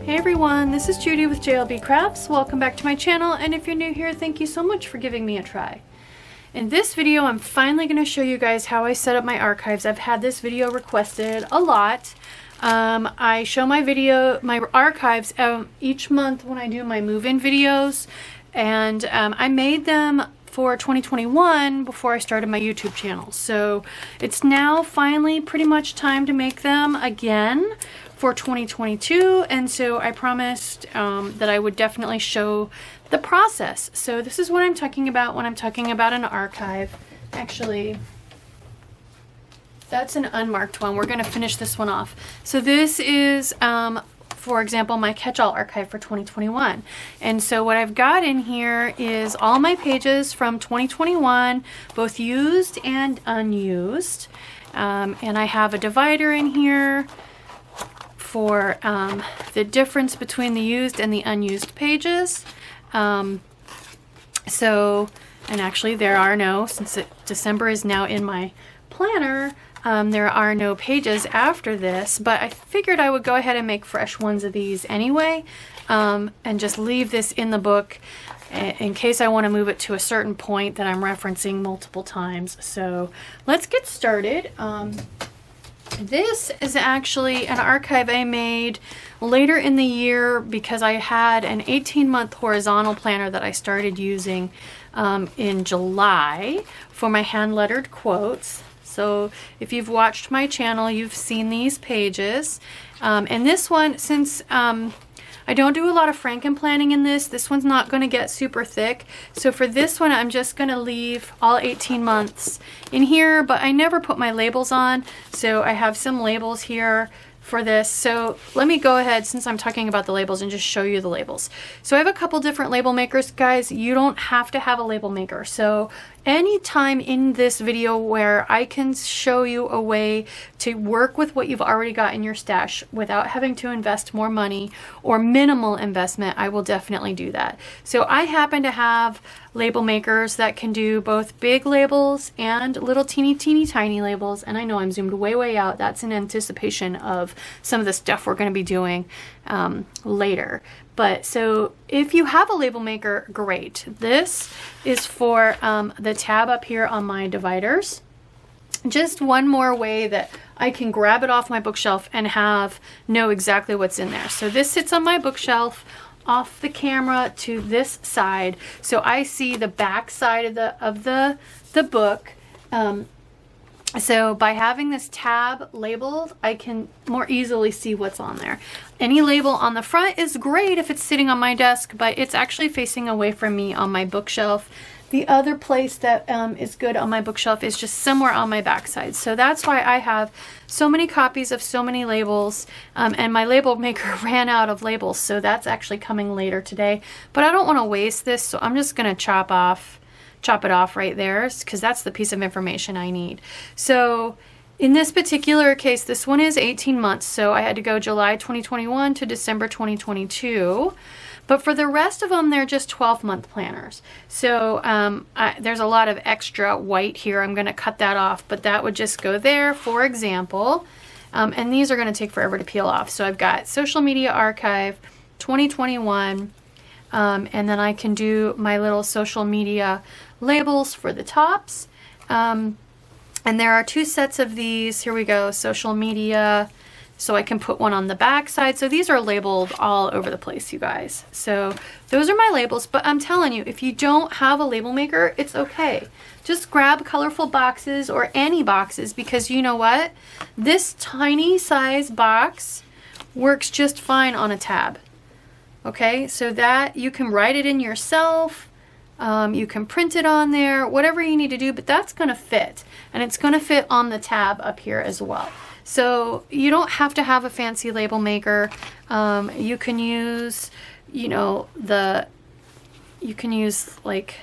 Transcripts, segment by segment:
Hey everyone, this is Judi with JLBCrafts. Welcome back to my channel, and if you're new here, thank you so much for giving me a try. In this video, I'm finally going to show you guys how I set up my archives. I've had this video requested a lot. I show my archives each month when I do my move-in videos, and I made them for 2021 before I started my YouTube channel. So it's now finally pretty much time to make them again for 2022, and so I promised that I would definitely show the process. So this is what I'm talking about when I'm talking about an archive. Actually, that's an unmarked one. We're going to finish this one off. So this is, for example, my catch-all archive for 2021. And so what I've got in here is all my pages from 2021, both used and unused. And I have a divider in here for the difference between the used and the unused pages. And actually there are no, since December is now in my planner, there are no pages after this, but I figured I would go ahead and make fresh ones of these anyway, and just leave this in the book in case I want to move it to a certain point that I'm referencing multiple times. So let's get started. This is actually an archive I made later in the year because I had an 18-month horizontal planner that I started using in July for my hand-lettered quotes. So if you've watched my channel, you've seen these pages. And this one, since I don't do a lot of Franken planning in this one's not going to get super thick. So for this one, I'm just going to leave all 18 months in here, but I never put my labels on. So I have some labels here for this. So let me go ahead, since I'm talking about the labels, and just show you the labels. So I have a couple different label makers, guys. You don't have to have a label maker. So anytime in this video where I can show you a way to work with what you've already got in your stash without having to invest more money or minimal investment, I will definitely do that. So I happen to have label makers that can do both big labels and little teeny tiny labels. And I know I'm zoomed way out. That's in anticipation of some of the stuff we're going to be doing later. But so if you have a label maker, great. This is for the tab up here on my dividers. Just one more way that I can grab it off my bookshelf and know exactly what's in there. So this sits on my bookshelf off the camera to this side, so I see the back side of the book. So by having this tab labeled, I can more easily see what's on there. Any label on the front is great if it's sitting on my desk, but it's actually facing away from me on my bookshelf. The other place that is good on my bookshelf is just somewhere on my backside. So that's why I have so many copies of so many labels, and my label maker ran out of labels, so that's actually coming later today. But I don't want to waste this, so I'm just going to chop it off right there, because that's the piece of information I need. So in this particular case, this one is 18 months, so I had to go July 2021 to December 2022. But for the rest of them, they're just 12-month planners. So there's a lot of extra white here. I'm going to cut that off, but that would just go there, for example. And these are going to take forever to peel off. So I've got Social Media Archive 2021, and then I can do my little social media labels for the tops. And there are two sets of these. Here we go, social media. So I can put one on the back side. So these are labeled all over the place, you guys. So those are my labels, but I'm telling you, if you don't have a label maker, it's okay. Just grab colorful boxes or any boxes, because you know what? This tiny size box works just fine on a tab. Okay, so that you can write it in yourself. You can print it on there, whatever you need to do, but that's gonna fit. And it's gonna fit on the tab up here as well. So you don't have to have a fancy label maker. You can use, like,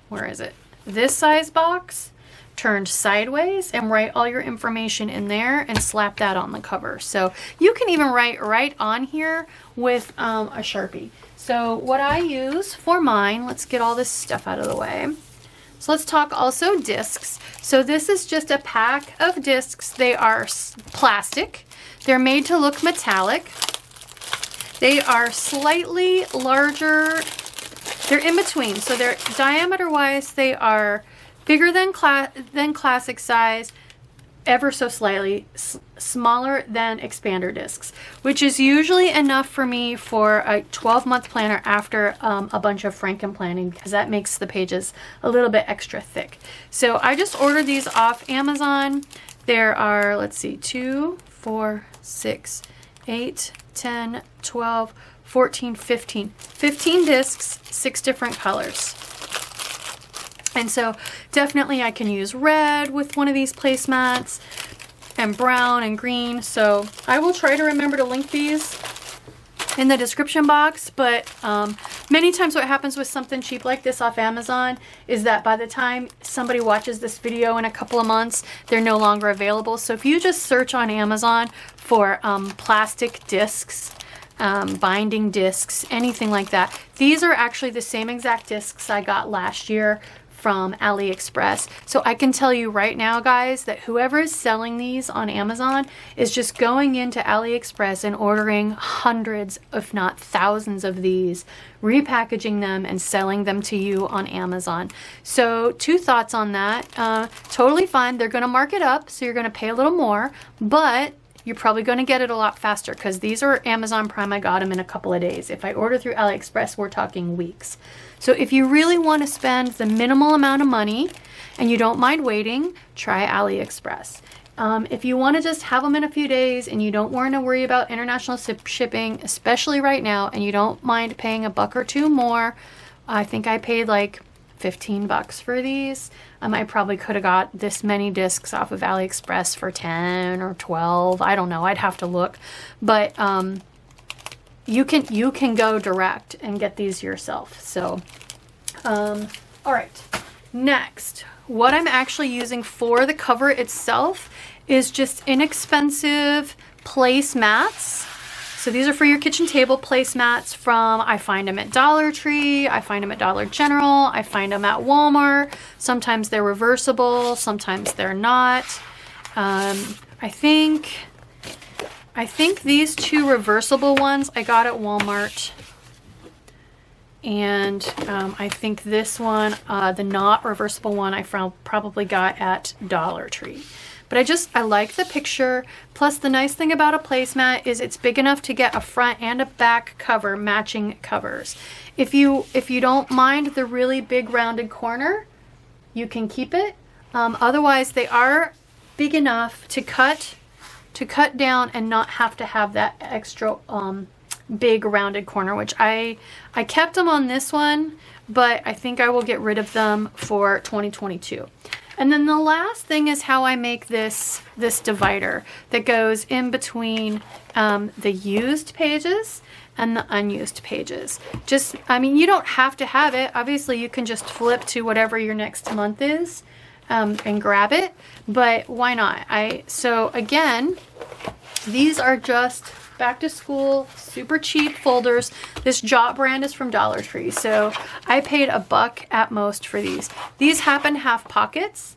where is it? This size box turned sideways, and write all your information in there and slap that on the cover. So you can even write right on here with a Sharpie. So what I use for mine, let's get all this stuff out of the way. So let's talk also discs. So this is just a pack of discs. They are plastic. They're made to look metallic. They are slightly larger. They're in between. So they're diameter-wise, they are bigger than classic size, ever so slightly smaller than expander discs, which is usually enough for me for a 12-month planner after a bunch of Franken planning, because that makes the pages a little bit extra thick. So I just ordered these off Amazon. There are, let's see, 2, 4, 6, 8, 10, 12, 14, 15. 15 discs, 6 different colors. And so definitely I can use red with one of these placemats, and brown and green. So I will try to remember to link these in the description box. But many times what happens with something cheap like this off Amazon is that by the time somebody watches this video in a couple of months, they're no longer available. So if you just search on Amazon for plastic discs, binding discs, anything like that, these are actually the same exact discs I got last year from AliExpress. So I can tell you right now, guys, that whoever is selling these on Amazon is just going into AliExpress and ordering hundreds, if not thousands of these, repackaging them and selling them to you on Amazon. So 2 thoughts on that. Totally fine. They're going to mark it up, so you're going to pay a little more, but you're probably going to get it a lot faster, because these are Amazon Prime. I got them in a couple of days. If I order through AliExpress, we're talking weeks. So if you really want to spend the minimal amount of money and you don't mind waiting, try AliExpress. If you want to just have them in a few days and you don't want to worry about international shipping, especially right now, and you don't mind paying $1 or $2 more, I think I paid like $15 for these. I probably could have got this many discs off of AliExpress for 10 or 12. I don't know. I'd have to look. But you can go direct and get these yourself. So, all right. Next, what I'm actually using for the cover itself is just inexpensive placemats. So these are for your kitchen table placemats from, I find them at Dollar Tree, I find them at Dollar General, I find them at Walmart. Sometimes they're reversible, sometimes they're not. I think these 2 reversible ones I got at Walmart. And I think this one, the not reversible one, I probably got at Dollar Tree. But I like the picture. Plus the nice thing about a placemat is it's big enough to get a front and a back cover, matching covers. If you don't mind the really big rounded corner, you can keep it. Otherwise they are big enough to cut down and not have to have that extra big rounded corner, which I kept them on this one, but I think I will get rid of them for 2022. And then the last thing is how I make this divider that goes in between the used pages and the unused pages. I mean, you don't have to have it. Obviously, you can just flip to whatever your next month is and grab it, but why not? So again, these are just back to school, super cheap folders. This Jot brand is from Dollar Tree, so I paid $1 at most for these. These happen to have pockets.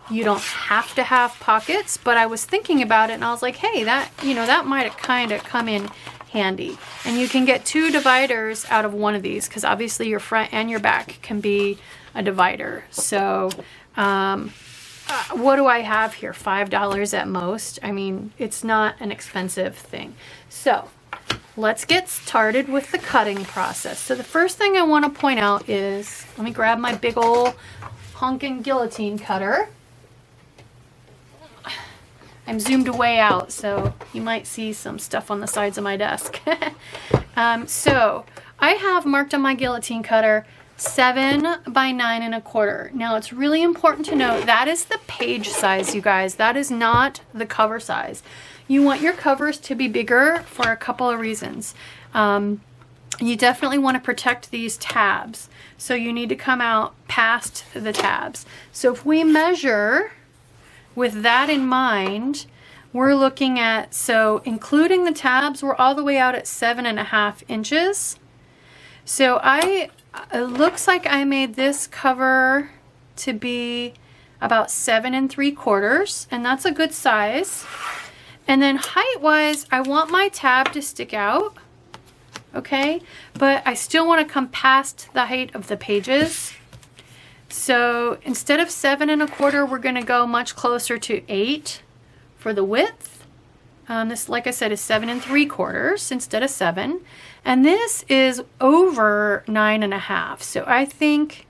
You don't have to have pockets, but I was thinking about it and I was like, hey, that might kind of come in handy. And you can get 2 dividers out of one of these, because obviously your front and your back can be a divider. So what do I have here? $5 at most. I mean, it's not an expensive thing. So let's get started with the cutting process. So the first thing I want to point out is, let me grab my big old honking guillotine cutter. I'm zoomed way out, so you might see some stuff on the sides of my desk. So I have marked on my guillotine cutter 7 by 9 1/4. Now it's really important to note that is the page size, you guys. That is not the cover size. You want your covers to be bigger for a couple of reasons. You definitely want to protect these tabs, so you need to come out past the tabs. So if we measure with that in mind, we're looking at, so including the tabs, we're all the way out at 7.5 inches. So it looks like I made this cover to be about 7 3/4, and that's a good size. And then height wise, I want my tab to stick out. okay? But I still want to come past the height of the pages. So instead of 7 1/4, we're going to go much closer to 8 for the width. This, like I said, is 7 3/4 instead of 7. And this is over 9 1/2. So I think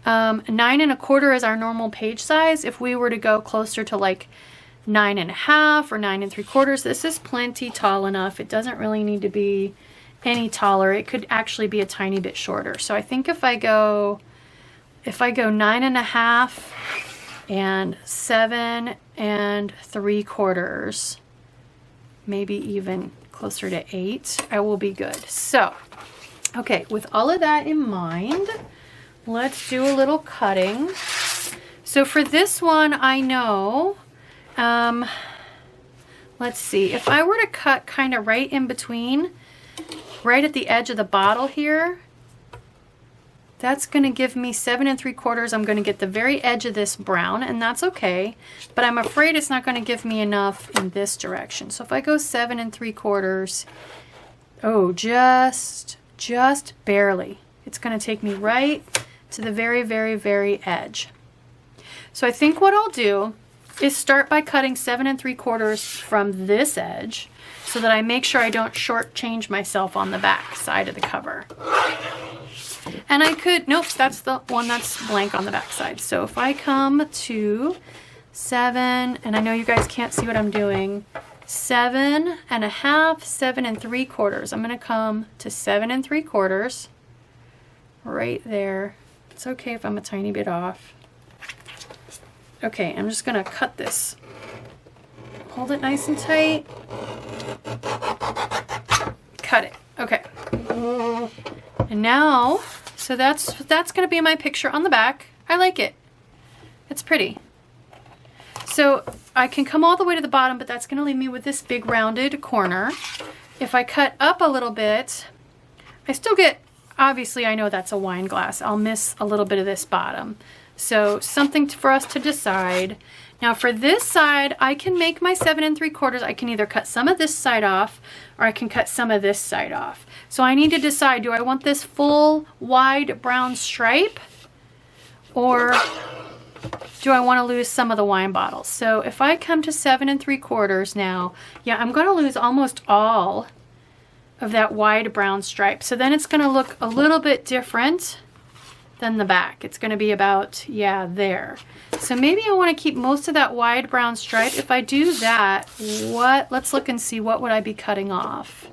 9 1/4 is our normal page size. If we were to go closer to like 9 1/2 or 9 3/4, this is plenty tall enough. It doesn't really need to be any taller. It could actually be a tiny bit shorter. So I think if I go 9 1/2 and 7 3/4, maybe even closer to 8, I will be good. So, okay, with all of that in mind, let's do a little cutting. So for this one, I know, let's see, if I were to cut kind of right in between, right at the edge of the bottle here, that's going to give me 7 3/4. I'm going to get the very edge of this brown, and that's okay, but I'm afraid it's not going to give me enough in this direction. So if I go 7 3/4, oh, just barely. It's going to take me right to the very, very, very edge. So I think what I'll do is start by cutting 7 3/4 from this edge so that I make sure I don't shortchange myself on the back side of the cover. And I could, nope, that's the one that's blank on the back side. So if I come to 7, and I know you guys can't see what I'm doing, 7 1/2, 7 3/4. I'm going to come to 7 3/4 right there. It's okay if I'm a tiny bit off. Okay, I'm just going to cut this. Hold it nice and tight. Cut it. Okay. And now, so that's going to be my picture on the back. I like it. It's pretty. So I can come all the way to the bottom, but that's going to leave me with this big rounded corner. If I cut up a little bit, I still get, obviously I know that's a wine glass. I'll miss a little bit of this bottom. So something for us to decide. Now for this side, I can make my 7 3/4. I can either cut some of this side off or I can cut some of this side off. So I need to decide, do I want this full wide brown stripe or do I want to lose some of the wine bottles? So if I come to 7 3/4 now, yeah, I'm going to lose almost all of that wide brown stripe. So then it's going to look a little bit different than the back. It's going to be about, yeah, there. So maybe I want to keep most of that wide brown stripe. If I do that, let's look and see, what would I be cutting off?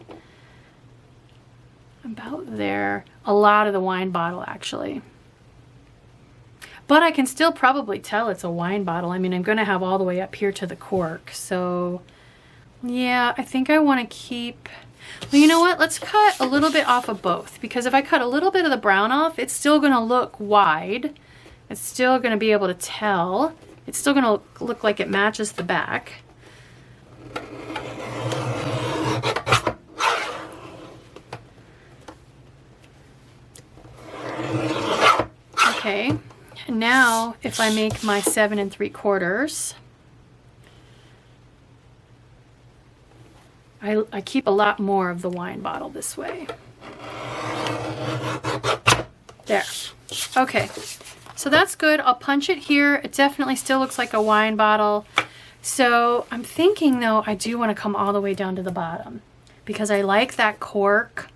About there. A lot of the wine bottle, actually. But I can still probably tell it's a wine bottle. I mean, I'm going to have all the way up here to the cork. So, yeah, I think I want to keep... Well, you know what? Let's cut a little bit off of both, because if I cut a little bit of the brown off, it's still going to look wide. It's still going to be able to tell. It's still going to look like it matches the back. Okay, and now if I make my 7 3/4, I keep a lot more of the wine bottle this way. There. Okay, so that's good. I'll punch it here. It definitely still looks like a wine bottle. So I'm thinking though, I do want to come all the way down to the bottom because I like that cork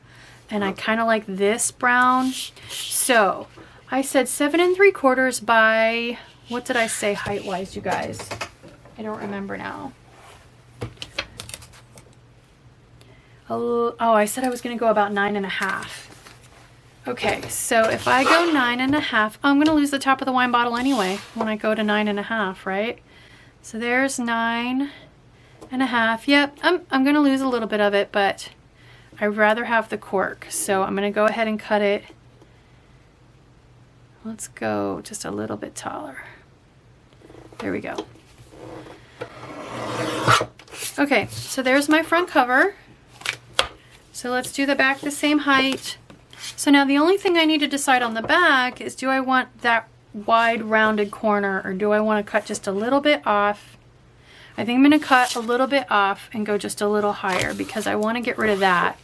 and I kind of like this brown. So I said 7 3/4 by, what did I say height-wise, you guys? I don't remember now. Oh, I said I was going to go about 9 1/2. Okay, so if I go 9 1/2, I'm going to lose the top of the wine bottle anyway when I go to 9 1/2, right? So there's 9 1/2. Yep, I'm going to lose a little bit of it, but I'd rather have the cork. So I'm going to go ahead and cut it. Let's go just a little bit taller. There we go. Okay, so there's my front cover. So let's do the back the same height. So now the only thing I need to decide on the back is, do I want that wide rounded corner or do I want to cut just a little bit off? I think I'm gonna cut a little bit off and go just a little higher because I wanna get rid of that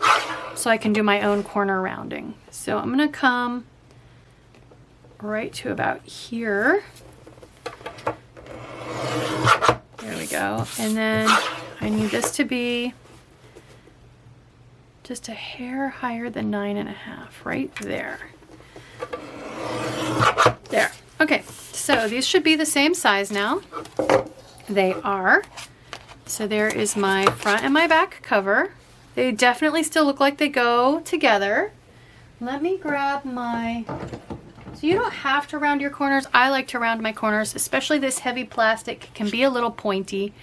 so I can do my own corner rounding. So I'm gonna come right to about here. There we go. And then I need this to be just a hair higher than 9.5, right there. There. Okay, so these should be the same size now. They are. So there is my front and my back cover. They definitely still look like they go together. Let me grab my... So you don't have to round your corners. I like to round my corners, especially this heavy plastic can be a little pointy.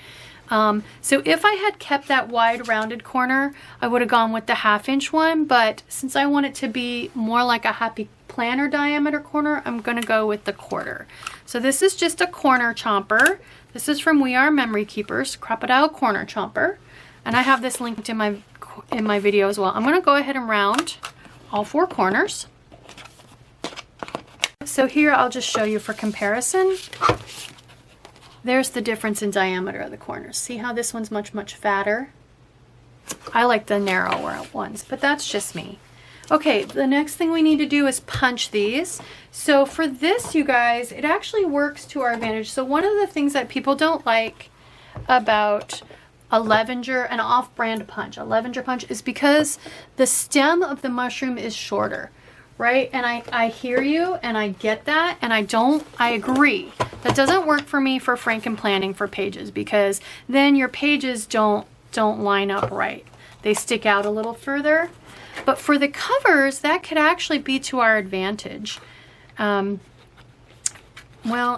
So if I had kept that wide rounded corner, I would have gone with the 1/2 inch one, but since I want it to be more like a happy planner diameter corner, I'm gonna go with the 1/4. So this is just a corner chomper. This is from We Are Memory Keepers, Crop-A-Dile corner chomper. And I have this linked in my video as well. I'm gonna go ahead and round all 4 corners. So here I'll just show you for comparison. There's the difference in diameter of the corners. See how this one's much, much fatter? I like the narrower ones, but that's just me. Okay, the next thing we need to do is punch these. So for this, you guys, it actually works to our advantage. So one of the things that people don't like about a Levenger, an off-brand punch, a Levenger punch, is because the stem of the mushroom is shorter. Right? And I hear you and I get that, and I agree. That doesn't work for me for Franken planning for pages, because then your pages don't line up right. They stick out a little further. But for the covers, that could actually be to our advantage. Well,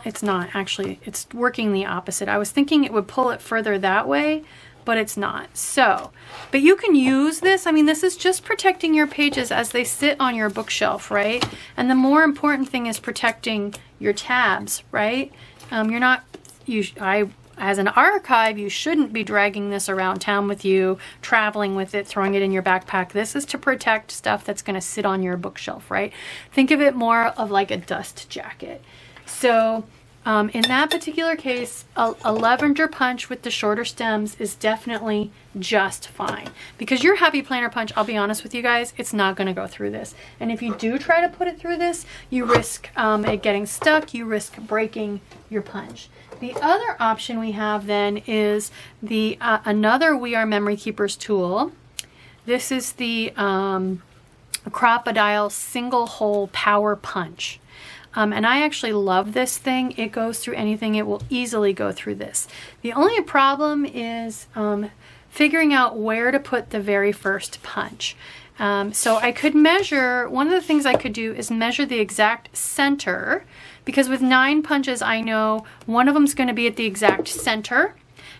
it's not actually, it's working the opposite. I was thinking it would pull it further that way, but it's not. So, but you can use this. I mean, this is just protecting your pages as they sit on your bookshelf, right? And the more important thing is protecting your tabs, right? You're not, as an archive, you shouldn't be dragging this around town with you, traveling with it, throwing it in your backpack. This is to protect stuff that's going to sit on your bookshelf, right? Think of it more of like a dust jacket. So, in that particular case, a Levenger punch with the shorter stems is definitely just fine. Because your happy planner punch, I'll be honest with you guys, it's not going to go through this. And if you do try to put it through this, you risk it getting stuck, you risk breaking your punch. The other option we have then is the another We Are Memory Keepers tool. This is the Crop-A-Dile single hole power punch. And I actually love this thing. It goes through anything. It will easily go through this. The only problem is figuring out where to put the very first punch. So I could measure, one of the things I could do is measure the exact center, because with 9 punches, I know one of them is going to be at the exact center.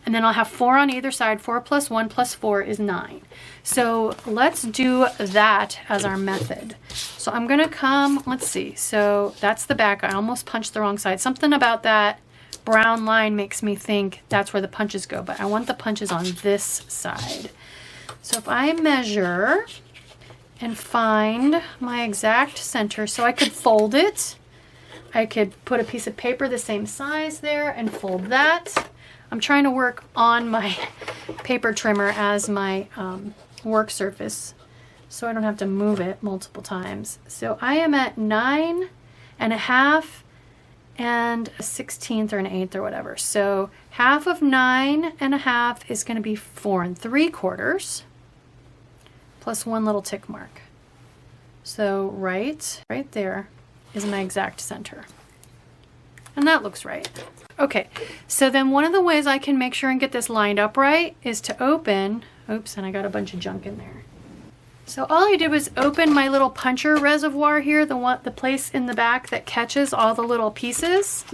And then I'll have 4 on either side. 4 plus 1 plus 4 is 9. So let's do that as our method. So I'm going to come, let's see. So that's the back. I almost punched the wrong side. Something about that brown line makes me think that's where the punches go. But I want the punches on this side. So if I measure and find my exact center, so I could fold it. I could put a piece of paper the same size there and fold that. I'm trying to work on my paper trimmer as my work surface so I don't have to move it multiple times. So I am at 9.5 and a 16th or an 1/8 or whatever. So half of 9.5 is going to be 4 3/4 plus 1 little tick mark. So right there is my exact center. And that looks right. Okay, so then one of the ways I can make sure and get this lined up right is to open, oops, and I got a bunch of junk in there. So all I did was open my little puncher reservoir here, the place in the back that catches all the little pieces.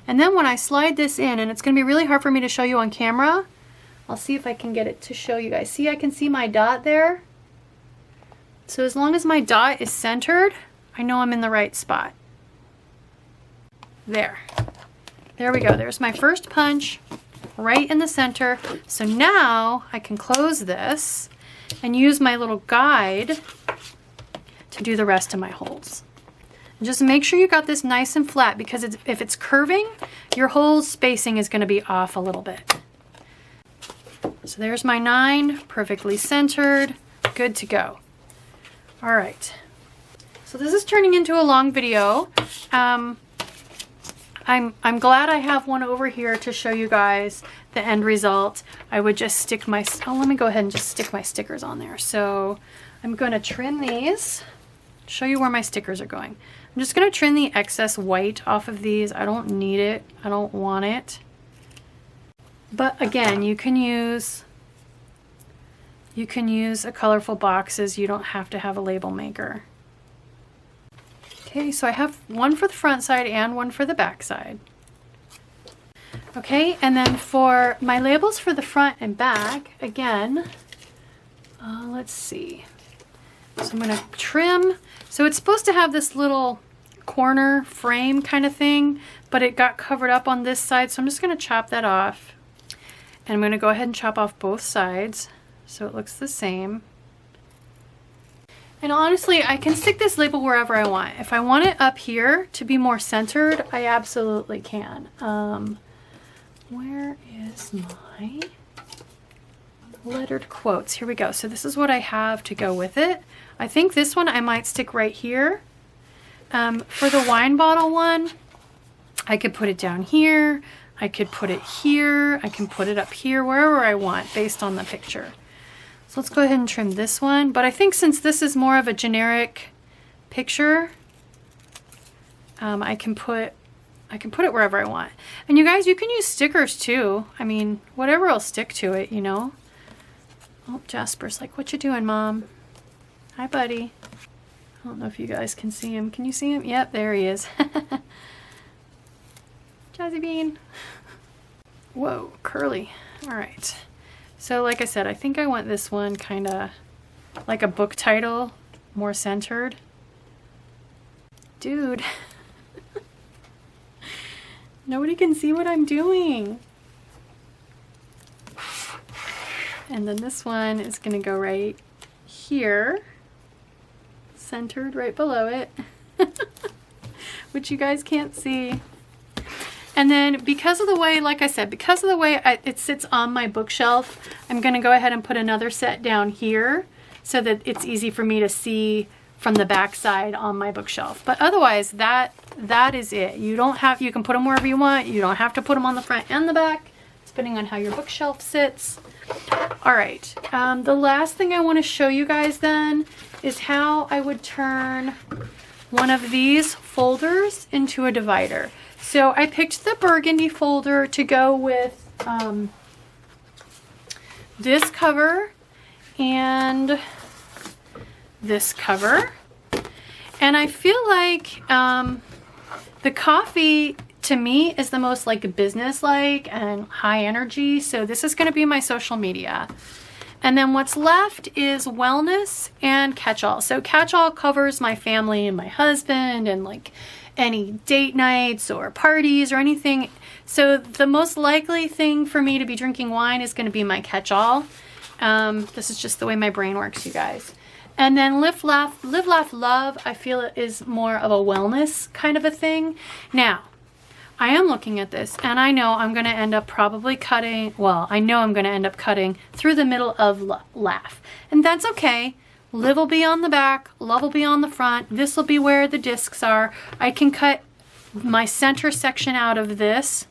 And then when I slide this in, and it's gonna be really hard for me to show you on camera, I'll see if I can get it to show you guys. See, I can see my dot there. So as long as my dot is centered, I know I'm in the right spot. There. There we go. There's my first punch right in the center. So now I can close this and use my little guide to do the rest of my holes. And just make sure you got this nice and flat, because if it's curving, your hole spacing is going to be off a little bit. So there's my 9, perfectly centered, good to go. All right. So this is turning into a long video. I'm glad I have one over here to show you guys the end result. I would just stick my, oh, let me go ahead and just stick my stickers on there. So I'm going to trim these, show you where my stickers are going. I'm just going to trim the excess white off of these. I don't need it. I don't want it. But again, you can use a colorful boxes. You don't have to have a label maker. Okay, so I have one for the front side and one for the back side. Okay, and then for my labels for the front and back, again, let's see. So I'm going to trim. So it's supposed to have this little corner frame kind of thing, but it got covered up on this side. So I'm just going to chop that off. And I'm going to go ahead and chop off both sides so it looks the same. And honestly, I can stick this label wherever I want. If I want it up here to be more centered, I absolutely can. Where is my lettered quotes? Here we go. So this is what I have to go with it. I think this one I might stick right here. For the wine bottle one, I could put it down here. I could put it here. I can put it up here, wherever I want based on the picture. So let's go ahead and trim this one. But I think since this is more of a generic picture, I can put it wherever I want. And you guys, you can use stickers too. I mean, whatever will stick to it, you know. Oh, Jasper's like, what you doing, Mom? Hi, buddy. I don't know if you guys can see him. Can you see him? Yep, there he is. Jazzy Bean. Whoa, curly. All right. So like I said, I think I want this one kind of like a book title, more centered. Dude. Nobody can see what I'm doing. And then this one is going to go right here, centered right below it, which you guys can't see. And then because of the way, like I said, because of the way it sits on my bookshelf, I'm going to go ahead and put another set down here so that it's easy for me to see from the back side on my bookshelf. But otherwise, that is it. You can put them wherever you want. You don't have to put them on the front and the back, depending on how your bookshelf sits. All right. The last thing I want to show you guys then is how I would turn one of these folders into a divider. So I picked the burgundy folder to go with this cover and this cover. And I feel like the coffee to me is the most like business-like and high energy. So this is going to be my social media. And then what's left is wellness and catch-all. So catch-all covers my family and my husband and like any date nights or parties or anything. So the most likely thing for me to be drinking wine is going to be my catch-all. This is just the way my brain works, you guys. And then live, laugh, love, I feel it is more of a wellness kind of a thing. Now, I am looking at this and I know I'm going to end up probably cutting, well, I know I'm going to end up cutting through the middle of laugh. And that's okay. Live will be on the back, love will be on the front. This will be where the discs are. I can cut my center section out of this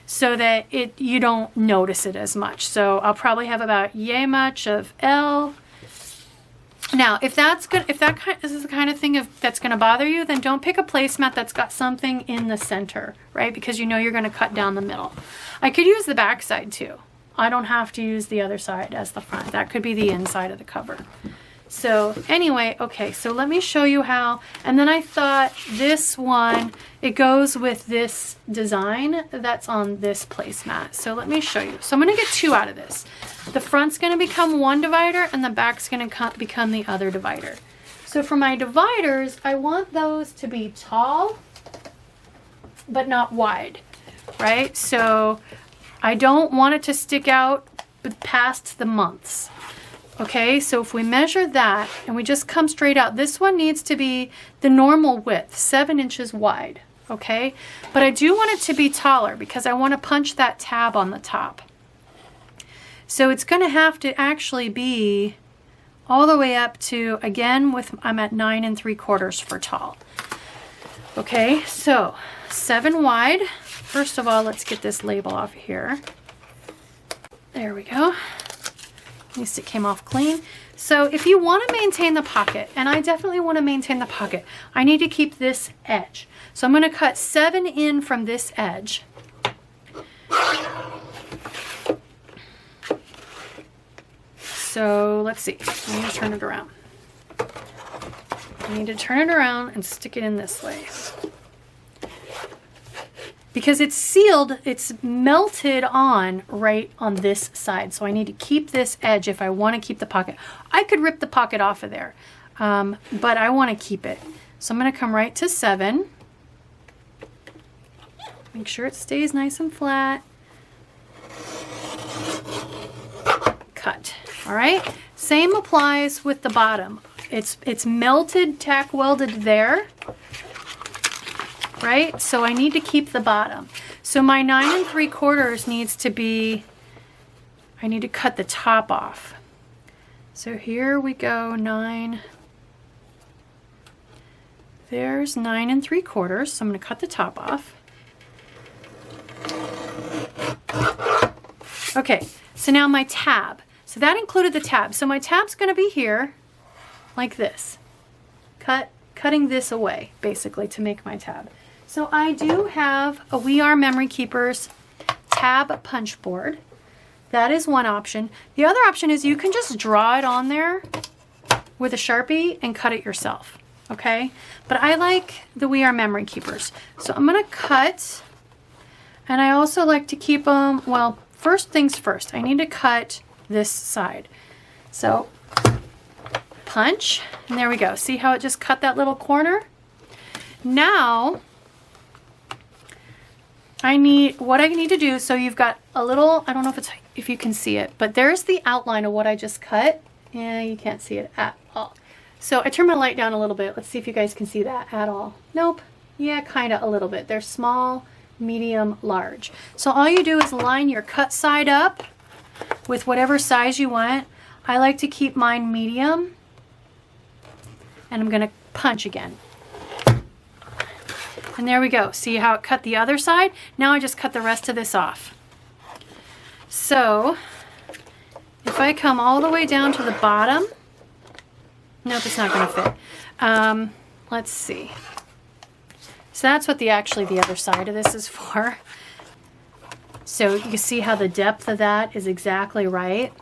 so that you don't notice it as much. So I'll probably have about yay much of L. Now, if that's good, if this is the kind of thing that's going to bother you, then don't pick a placemat that's got something in the center, right? Because you know you're going to cut down the middle. I could use the back side too. I don't have to use the other side as the front. That could be the inside of the cover. So anyway, okay, so let me show you how. And then I thought this one, it goes with this design that's on this placemat. So let me show you. So I'm going to get two out of this. The front's going to become one divider and the back's going to become the other divider. So for my dividers, I want those to be tall, but not wide, right? So I don't want it to stick out past the months. Okay, so if we measure that and we just come straight out, this one needs to be the normal width, 7 inches wide, okay? But I do want it to be taller because I want to punch that tab on the top. So it's going to have to actually be all the way up to, again, I'm at 9 3/4 for tall. Okay, so 7 wide. First of all, let's get this label off here. There we go. At least it came off clean. So if you want to maintain the pocket, and I definitely want to maintain the pocket, I need to keep this edge. So I'm going to cut 7 in from this edge. So let's see, I need to turn it around. I need to turn it around and stick it in this way. Because it's sealed, it's melted on right on this side. So I need to keep this edge if I want to keep the pocket. I could rip the pocket off of there, but I want to keep it. So I'm going to come right to 7. Make sure it stays nice and flat. Cut. All right. Same applies with the bottom. It's melted, tack welded there. Right? So I need to keep the bottom. So my 9 3/4 needs to be, I need to cut the top off. So here we go, 9. There's 9 3/4. So I'm going to cut the top off. Okay, so now my tab. So that included the tab. So my tab's going to be here like this. Cutting this away, basically, to make my tab. So I do have a We Are Memory Keepers tab punch board. That is one option. The other option is you can just draw it on there with a Sharpie and cut it yourself, okay? But I like the We Are Memory Keepers. So I'm gonna cut, and I also like to keep them, well, first things first, I need to cut this side. So punch, and there we go. See how it just cut that little corner? Now, what I need to do, so you've got a little, I don't know if you can see it, but there's the outline of what I just cut. Yeah, you can't see it at all. So I turned my light down a little bit. Let's see if you guys can see that at all. Nope. Yeah, kind of a little bit. They're small, medium, large. So all you do is line your cut side up with whatever size you want. I like to keep mine medium, and I'm going to punch again. And there we go. See how it cut the other side? Now I just cut the rest of this off. So if I come all the way down to the bottom, nope, it's not going to fit. Let's see. So that's what actually the other side of this is for. So you can see how the depth of that is exactly right.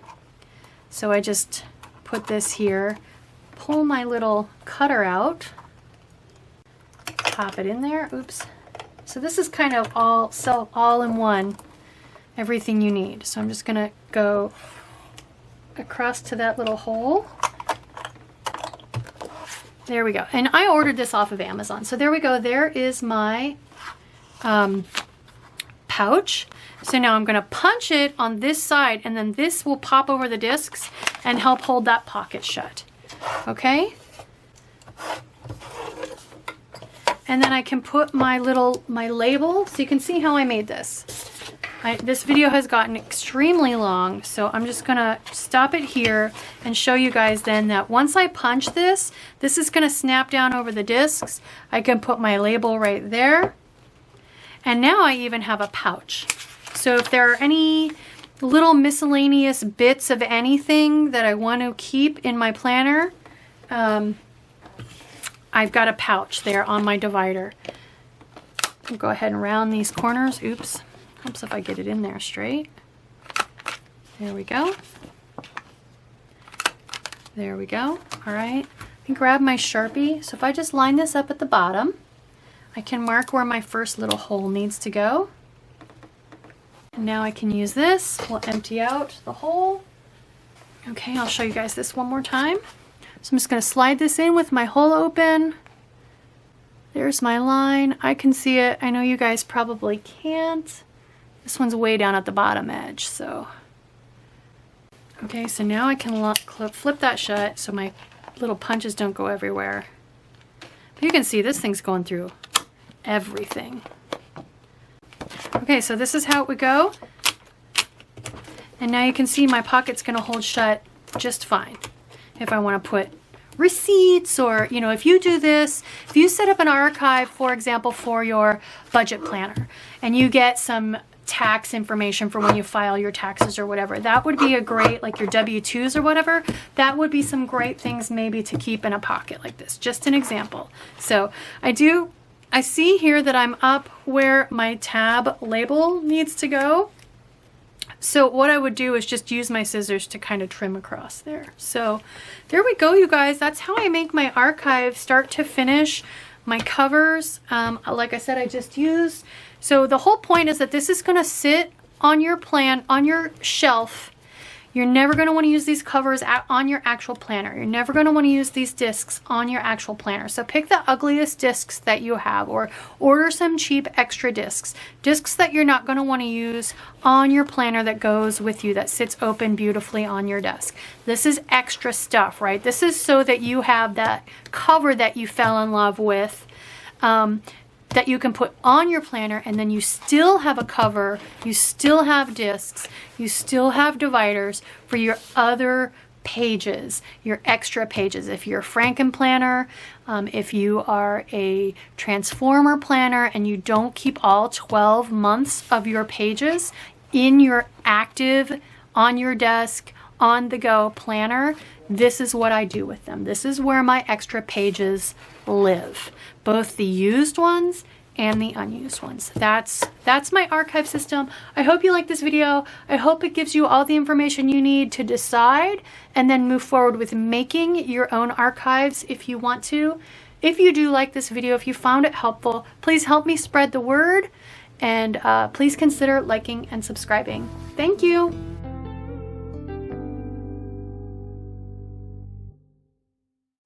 So I just put this here, pull my little cutter out, pop it in there. Oops. So this is kind of all in one, everything you need. So I'm just gonna go across to that little hole. There we go. And I ordered this off of Amazon. So there we go. There is my pouch. So now I'm gonna punch it on this side, and then this will pop over the discs and help hold that pocket shut. Okay? And then I can put my label, so you can see how I made this. This video has gotten extremely long, so I'm just gonna stop it here and show you guys then that once I punch this is gonna snap down over the discs. I can put my label right there. And now I even have a pouch. So if there are any little miscellaneous bits of anything that I want to keep in my planner, I've got a pouch there on my divider. I'll go ahead and round these corners. Oops. Helps if I get it in there straight. There we go. There we go. All right. I can grab my Sharpie. So if I just line this up at the bottom, I can mark where my first little hole needs to go. And now I can use this. We'll empty out the hole. Okay, I'll show you guys this one more time. So I'm just going to slide this in with my hole open. There's my line. I can see it. I know you guys probably can't. This one's way down at the bottom edge, so. Okay, so now I can flip that shut so my little punches don't go everywhere. But you can see this thing's going through everything. Okay, so this is how it would go. And now you can see my pocket's gonna hold shut just fine. If I wanna put receipts, or, you know, if you do this, if you set up an archive, for example, for your budget planner, and you get some tax information for when you file your taxes or whatever, that would be a great, like your W-2s or whatever, that would be some great things maybe to keep in a pocket like this. Just an example. So I see here that I'm up where my tab label needs to go. So what I would do is just use my scissors to kind of trim across there. So there we go, you guys. That's how I make my archive start to finish. My covers, like I said, I just used. So the whole point is that this is going to sit on your on your shelf. You're never going to want to use these covers on your actual planner. You're never going to want to use these discs on your actual planner. So pick the ugliest discs that you have, or order some cheap extra discs. Discs that you're not going to want to use on your planner that goes with you, that sits open beautifully on your desk. This is extra stuff, right? This is so that you have that cover that you fell in love with, that you can put on your planner, and then you still have a cover, you still have discs, you still have dividers for your other pages, your extra pages. If you're a Franken planner, if you are a Transformer planner and you don't keep all 12 months of your pages in your active, on your desk, on the go planner, this is what I do with them. This is where my extra pages live, both the used ones and the unused ones. That's my archive system. I hope you like this video. I hope it gives you all the information you need to decide and then move forward with making your own archives if you want to. If you do like this video, if you found it helpful, please help me spread the word, and please consider liking and subscribing. Thank you.